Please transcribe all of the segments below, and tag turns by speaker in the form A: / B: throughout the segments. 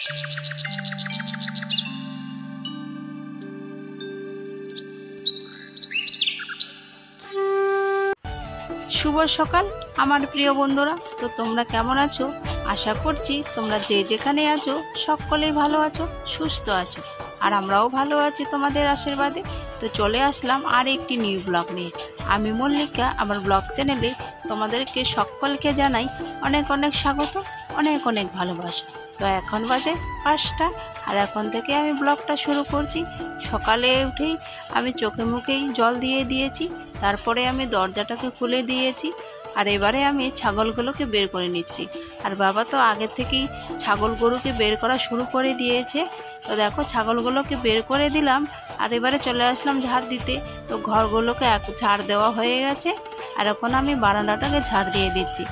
A: শুভ সকাল আমার প্রিয় বন্ধুরা। তো তোমরা কেমন আছো? আশা করছি তোমরা যে যেখানে আছো সকলেই ভালো আছো, সুস্থ আছো, আর আমরাও ভালো আছি তোমাদের আশীর্বাদে। তো চলে আসলাম আর একটি নিউ ব্লগ নিয়ে। আমি মল্লিকা, আমার ব্লগ চ্যানেলে তোমাদেরকে সকলকে জানাই অনেক অনেক স্বাগত, অনেক অনেক ভালোবাসা। তো এখন বাজে 5টা, আর এখন থেকে আমি ব্লগটা শুরু করছি। সকালে উঠেই আমি চোখে মুখেই জল দিয়ে দিয়েছি, তারপরে আমি দরজাটাকে খুলে দিয়েছি, আর এবারে আমি ছাগলগুলোকে বের করে নিচ্ছি। আর বাবা তো আগে থেকেই ছাগল গরুকে বের করা শুরু করে দিয়েছে। তো দেখো ছাগলগুলোকে বের করে দিলাম, আর এবারে চলে আসলাম ঝাড় দিতে। তো ঘরগুলোকে ঝাড় দেওয়া হয়ে গেছে, আর এখন আমি বারান্দাটাকে ঝাড় দিয়ে দিচ্ছি।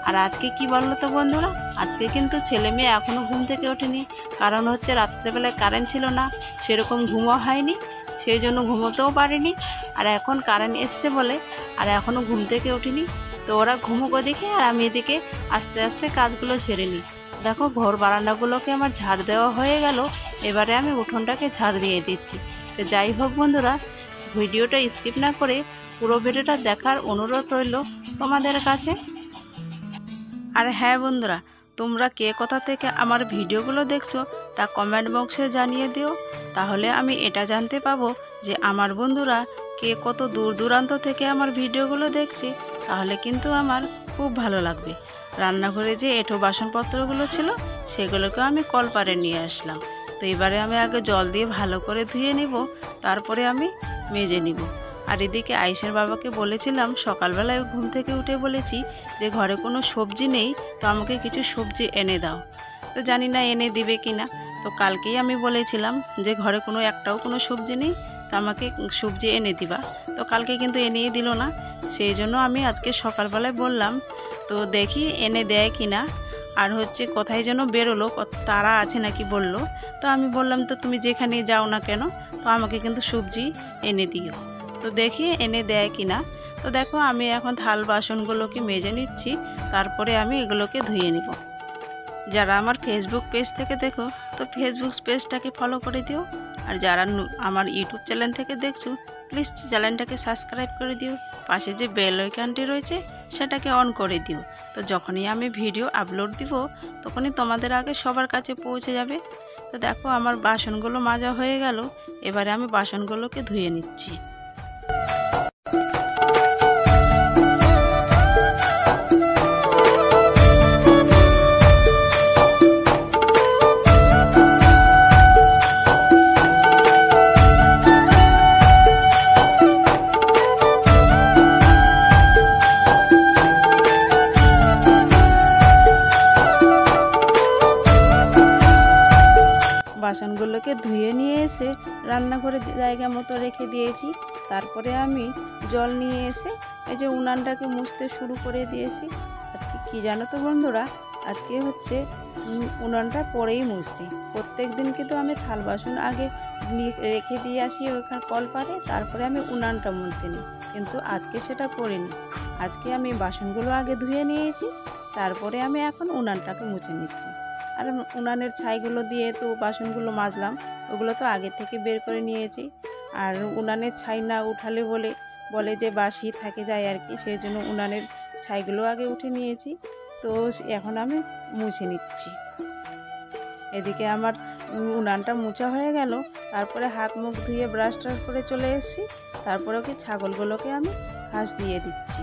A: আর আজকে কি বললো তো বন্ধুরা, আজকে কিন্তু ছেলে মেয়ে এখনও ঘুম থেকে ওঠেনি। কারণ হচ্ছে রাত্রেবেলায় কারেন্ট ছিল না, সেরকম ঘুমও হয়নি, সেই জন্য ঘুমোতেও পারিনি। আর এখন কারেন্ট এসছে বলে আর এখনও ঘুম থেকে ওঠেনি। তো ওরা ঘুমুক ওদিকে, আর আমি এদিকে আস্তে আস্তে কাজগুলো ছেড়ে নিই। দেখো ঘর বারান্দাগুলোকে আমার ঝাড় দেওয়া হয়ে গেল, এবারে আমি উঠোনটাকে ঝাড় দিয়ে দিচ্ছি। তো যাই হোক বন্ধুরা, ভিডিওটা স্কিপ না করে পুরো ভিডিওটা দেখার অনুরোধ রইল তোমাদের কাছে। আর হ্যাঁ বন্ধুরা, তোমরা কে কোথা থেকে আমার ভিডিওগুলো দেখছো তা কমেন্ট বক্সে জানিয়ে দিও। তাহলে আমি এটা জানতে পাবো যে আমার বন্ধুরা কে কত দূর দূরান্ত থেকে আমার ভিডিওগুলো দেখছে। তাহলে কিন্তু আমার খুব ভালো লাগবে। রান্নাঘরে যে এঁটো বাসনপত্রগুলো ছিল সেগুলোকে আমি কলপারে নিয়ে আসলাম। তো এবারে আমি আগে জল দিয়ে ভালো করে ধুয়ে নিব, তারপরে আমি মেজে নিব। আর এদিকে আয়েশের বাবাকে বলেছিলাম, সকালবেলায় ঘুম থেকে উঠে বলেছি যে ঘরে কোনো সবজি নেই, তো আমাকে কিছু সবজি এনে দাও। তো জানি না এনে দিবে কি না। তো কালকেই আমি বলেছিলাম যে ঘরে কোনো সবজি নেই, তো আমাকে সবজি এনে দিবা। তো কালকে কিন্তু এনেই দিল না, সেই জন্য আমি আজকে সকালবেলায় বললাম, তো দেখি এনে দেয় কি না। আর হচ্ছে কোথায় যেন বেরোলো, তারা আছে নাকি বলল। তো আমি বললাম, তো তুমি যেখানে যাও না কেন, তো আমাকে কিন্তু সবজি এনে দিও। তো দেখি এনে দেয় কি না। তো দেখো আমি এখন থাল বাসনগুলোকে মেজে নিচ্ছি, তারপরে আমি এগুলোকে ধুয়ে নিব। যারা আমার ফেসবুক পেজ থেকে দেখো, তো ফেসবুক পেজটাকে ফলো করে দিও। আর যারা আমার ইউটিউব চ্যানেল থেকে দেখছো, প্লিজ চ্যানেলটাকে সাবস্ক্রাইব করে দিও। পাশে যে বেল আইকনটি রয়েছে সেটাকে অন করে দিও। তো যখনই আমি ভিডিও আপলোড দিব তখনই তোমাদের আগে সবার কাছে পৌঁছে যাবে। তো দেখো আমার বাসনগুলো মাজা হয়ে গেল, এবারে আমি বাসনগুলোকে ধুয়ে নিচ্ছি। বাসনগুলোকে ধুয়ে নিয়ে এসে রান্নাঘরে জায়গা মতো রেখে দিয়েছি। তারপরে আমি জল নিয়ে এসে এই যে উনানটাকে মুছতে শুরু করে দিয়েছি। আজকে কী জানো তো বন্ধুরা, আজকে হচ্ছে উনানটা পরেই মুছছি। প্রত্যেক দিন কিন্তু আমি থাল বাসন আগে রেখে দিয়ে আসি ওখানে কলপারে, তারপরে আমি উনানটা মুছে নিই। কিন্তু আজকে সেটা করিনি। আজকে আমি বাসনগুলো আগে ধুয়ে নিয়েছি, তারপরে আমি এখন উনানটাকে মুছে নিচ্ছি। আর উনানের ছাইগুলো দিয়ে তো বাসনগুলো মাজলাম, ওগুলো তো আগে থেকে বের করে নিয়েছি। আর উনানের ছাই না উঠালে বলে যে বাসি থাকে যায় আর কি, সেই জন্য উনানের ছাইগুলো আগে উঠে নিয়েছি। তো এখন আমি মুছে নিচ্ছি। এদিকে আমার উনানটা মুছা হয়ে গেল, তারপরে হাত মুখ ধুয়ে ব্রাশ ট্রাশ করে চলে এসেছি। তারপরে কি ছাগলগুলোকে আমি ঘাস দিয়ে দিচ্ছি।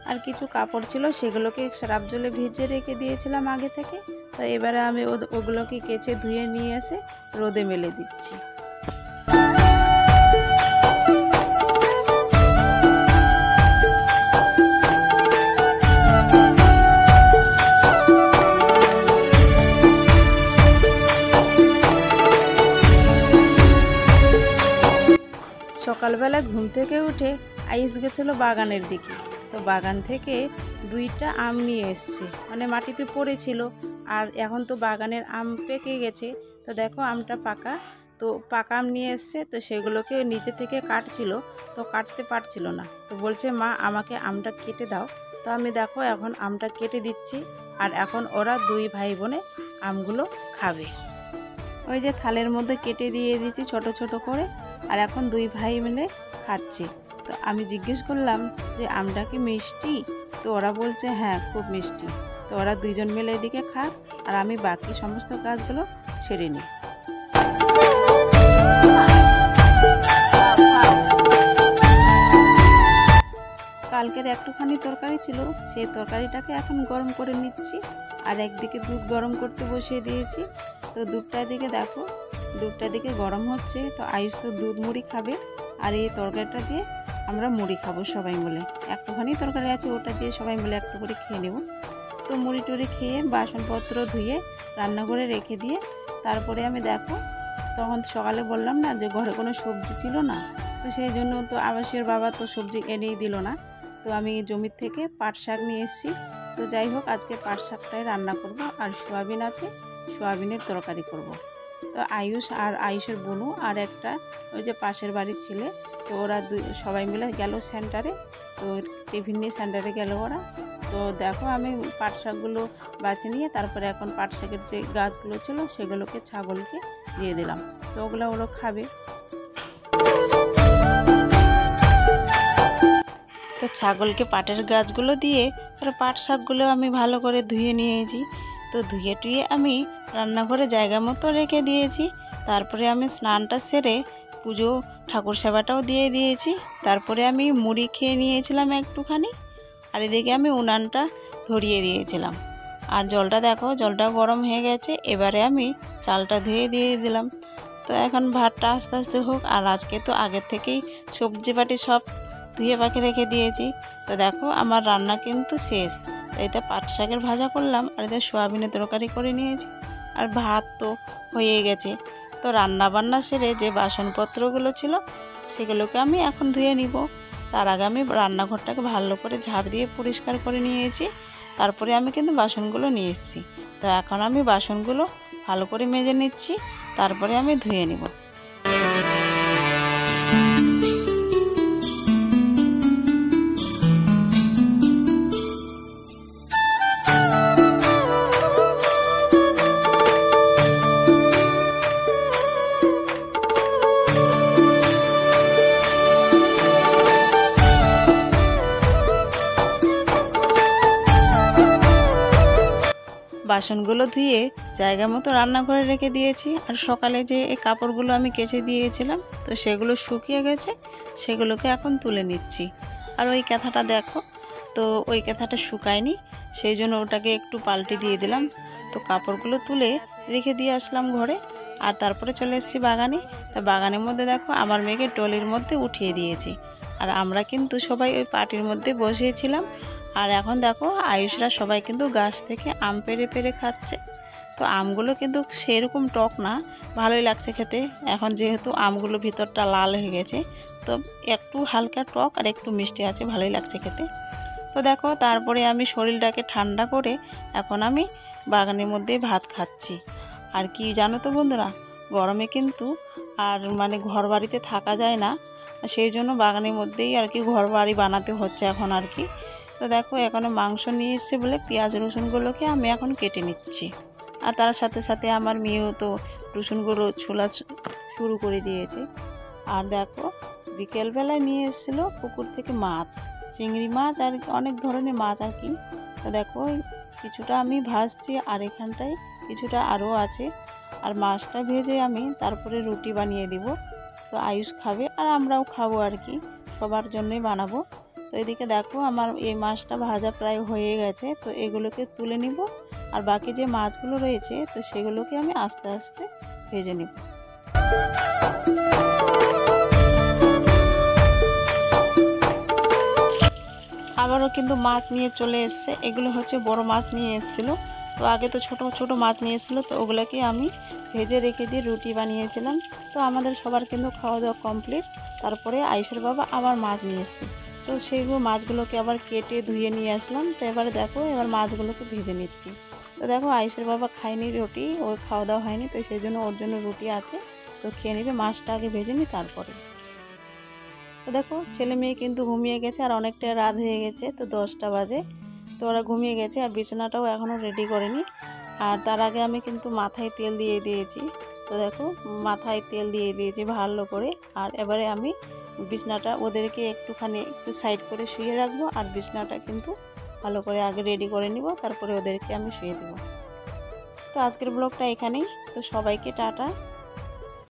A: আর কিছু কাপড় ছিল সেগুলোকে সার্ফ জলে ভিজিয়ে রেখে দিয়েছিলাম আগে থেকে। তো এবারে আমি ওগুলোকে কেচে ধুয়ে নিয়ে এসে রোদে মেলে দিচ্ছি। সকালবেলা ঘুম থেকে উঠে আইস গেছিলো বাগানের দিকে। তো বাগান থেকে 2টা আম নিয়ে এসছে, মানে মাটিতে পড়েছিল। আর এখন তো বাগানের আম পেকে গেছে। তো দেখো আমটা পাকা, তো পাকা আম নিয়ে এসছে। তো সেগুলোকে নিচে থেকে কাটছিল, তো কাটতে পারছিল না। তো বলছে, মা আমাকে আমটা কেটে দাও। তো আমি দেখো এখন আমটা কেটে দিচ্ছি, আর এখন ওরা দুই ভাই বোনে আমগুলো খাবে। ওই যে থালের মধ্যে কেটে দিয়ে দিয়েছি ছোট ছোট করে, আর এখন দুই ভাই মিলে খাচ্ছে। তো আমি জিজ্ঞেস করলাম যে আমটা কি মিষ্টি? তো ওরা বলছে হ্যাঁ খুব মিষ্টি। তো ওরা দুইজন মিলে এদিকে খাক, আর আমি বাকি সমস্ত কাজগুলো ছেড়ে নিই। কালকের একটুখানি তরকারি ছিল, সেই তরকারিটাকে এখন গরম করে নিচ্ছি, আর একদিকে দুধ গরম করতে বসিয়ে দিয়েছি। তো দুধটার দিকে দেখো, দুধটার দিকে গরম হচ্ছে। তো আয়ুষ তো দুধ মুড়ি খাবে, আর এই তরকারিটা দিয়ে আমরা মুড়ি খাবো সবাই মিলে। একটুখানি তরকারি আছে, ওটা দিয়ে সবাই মিলে একটু করে খেয়ে নেব। তো মুড়ি টুড়ি খেয়ে বাসনপত্র ধুয়ে রান্নাঘরে রেখে দিয়ে তারপরে আমি দেখো, তখন সকালে বললাম না যে ঘরে কোনো সবজি ছিল না, তো সেই জন্য তো আবাসের বাবা তো সবজি এনেই দিল না। তো আমি জমির থেকে পাট শাক নিয়ে এসেছি। তো যাই হোক, আজকে পাট শাকটাই রান্না করব, আর সোয়াবিন আছে, সোয়াবিনের তরকারি করব। তো আয়ুষ আর আয়ুষের বোনু আর একটা ওই যে পাশের বাড়ির ছেলে, তো ওরা সবাই মিলে গেল সেন্টারে। তো টিফিন নিয়ে সেন্টারে গেল ওরা। তো দেখো আমি পাট শাকগুলো বাছে নিয়ে তারপরে এখন পাট শাকের যে গাছগুলো ছিল সেগুলোকে ছাগলকে দিয়ে দিলাম, তো ওগুলো খাবে। তো ছাগলকে পাটের গাছগুলো দিয়ে তারপর পাট শাকগুলো আমি ভালো করে ধুয়ে নিয়েছি। তো ধুয়ে টুয়ে আমি রান্নাঘরে জায়গা মতো রেখে দিয়েছি। তারপরে আমি স্নানটা সেরে পুজো ঠাকুর সেবাটাও দিয়ে দিয়েছি। তারপরে আমি মুড়ি খেয়ে নিয়েছিলাম একটুখানি, আর এদিকে আমি উনানটা ধরিয়ে দিয়েছিলাম। আর জলটা দেখো, জলটা গরম হয়ে গেছে। এবারে আমি চালটা ধুয়ে দিয়ে দিলাম। তো এখন ভাতটা আস্তে আস্তে হোক। আর আজকে তো আগের থেকেই সবজি পাটি সব ধুয়ে পাখি রেখে দিয়েছি। তো দেখো আমার রান্না কিন্তু শেষ। তো এটা পাট শাকের ভাজা করলাম, আর এদের সোয়াবিনের তরকারি করে নিয়েছি, আর ভাত তো হয়ে গেছে। তো রান্না বান্না সেরে যে বাসনপত্রগুলো ছিল সেগুলোকে আমি এখন ধুয়ে নিব। তার আগে আমি রান্নাঘরটাকে ভালো করে ঝাড় দিয়ে পরিষ্কার করে নিয়েছি। তারপরে আমি কিন্তু বাসনগুলো নিয়ে এসেছি। তো এখন আমি বাসনগুলো ভালো করে মেজে নিচ্ছি, তারপরে আমি ধুয়ে নিব। বাসনগুলো ধুয়ে জায়গা মতো রান্নাঘরে রেখে দিয়েছি। আর সকালে যে এই কাপড়গুলো আমি কেচে দিয়েছিলাম, তো সেগুলো শুকিয়ে গেছে, সেগুলোকে এখন তুলে নিচ্ছি। আর ওই কাঁথাটা দেখো, তো ওই কাঁথাটা শুকায়নি, সেই জন্য ওটাকে একটু পাল্টে দিয়ে দিলাম। তো কাপড়গুলো তুলে রেখে দিয়ে আসলাম ঘরে। আর তারপরে চলে এসেছি বাগানে। তো বাগানের মধ্যে দেখো আমার মেয়েকে টলির মধ্যে উঠিয়ে দিয়েছি। আর আমরা কিন্তু সবাই ওই পাটির মধ্যে বসিয়েছিলাম। আর এখন দেখো আয়ুষরা সবাই কিন্তু গাছ থেকে আম পেড়ে পেড়ে খাচ্ছে। তো আমগুলো কিন্তু সেরকম টক না, ভালোই লাগছে খেতে। এখন যেহেতু আমগুলো ভিতরটা লাল হয়ে গেছে, তো একটু হালকা টক আর একটু মিষ্টি আছে, ভালোই লাগছে খেতে। তো দেখো তারপরে আমি শরীরটাকে ঠান্ডা করে এখন আমি বাগানের মধ্যে ভাত খাচ্ছি। আর কি জানো তো বন্ধুরা, গরমে কিন্তু আর ঘর বাড়িতে থাকা যায় না, সেই জন্য বাগানের মধ্যেই আর কি ঘর বাড়ি বানাতে হচ্ছে এখন আর কি। তো দেখো এখানে মাংস নিয়ে এসছে বলে পেঁয়াজ রসুনগুলোকে আমি এখন কেটে নিচ্ছি। আর তার সাথে সাথে আমার মেয়েও তো রসুনগুলো ছোলা শুরু করে দিয়েছে। আর দেখো বিকেলবেলায় নিয়ে এসেছিলো পুকুর থেকে মাছ, চিংড়ি মাছ আর অনেক ধরনের মাছ আর কি। তো দেখো কিছুটা আমি ভাজছি, আর এখানটায় কিছুটা আরও আছে। আর মাছটা ভেজে আমি তারপরে রুটি বানিয়ে দিব। তো আয়ুষ খাবে আর আমরাও খাবো আর কি, সবার জন্যই বানাবো। তো এদিকে দেখো আমার এই মাছটা ভাজা প্রায় হয়ে গেছে। তো এগুলোকে তুলে নিব, আর বাকি যে মাছগুলো রয়েছে তো সেগুলোকে আমি আস্তে আস্তে ভেজে নিব। আবারও কিন্তু মাছ নিয়ে চলে এসছে। এগুলো হচ্ছে বড় মাছ নিয়ে এসেছিলো। তো আগে তো ছোট ছোট মাছ নিয়ে এসেছিলো, তো ওগুলোকে আমি ভেজে রেখে দিয়ে রুটি বানিয়েছিলাম। তো আমাদের সবার কিন্তু খাওয়া দাওয়া কমপ্লিট। তারপরে আয়ুষের বাবা আবার মাছ নিয়ে এসছে, তো সেইগুলো মাছগুলোকে আবার কেটে ধুয়ে নিয়ে আসলাম। তো এবারে দেখো এবার মাছগুলোকে ভেজে নিচ্ছি। তো দেখো আয়ুষের বাবা খায়নি রুটি, ওর খাওয়া দাওয়া হয়নি, তো সেই জন্য ওর জন্য রুটি আছে, তো খেয়ে নেবে। মাছটা আগে ভেজে নিই তারপরে। তো দেখো ছেলে মেয়ে কিন্তু ঘুমিয়ে গেছে আর অনেকটা রাত হয়ে গেছে, তো 10টা বাজে। তো ওরা ঘুমিয়ে গেছে আর বিছানাটাও এখনও রেডি করেনি। আর তার আগে আমি কিন্তু মাথায় তেল দিয়ে দিয়েছি। তো দেখো মাথায় তেল দিয়ে দিয়েছি ভালো করে। আর এবারে আমি বিছানাটা ওদেরকে একটু সাইড করে শুয়ে রাখবো, আর বিছানাটা কিন্তু ভালো করে আগে রেডি করে নিব, তারপরে ওদেরকে আমি শুয়ে দেবো। তো আজকের ব্লগটা এখানেই। তো সবাইকে টাটা।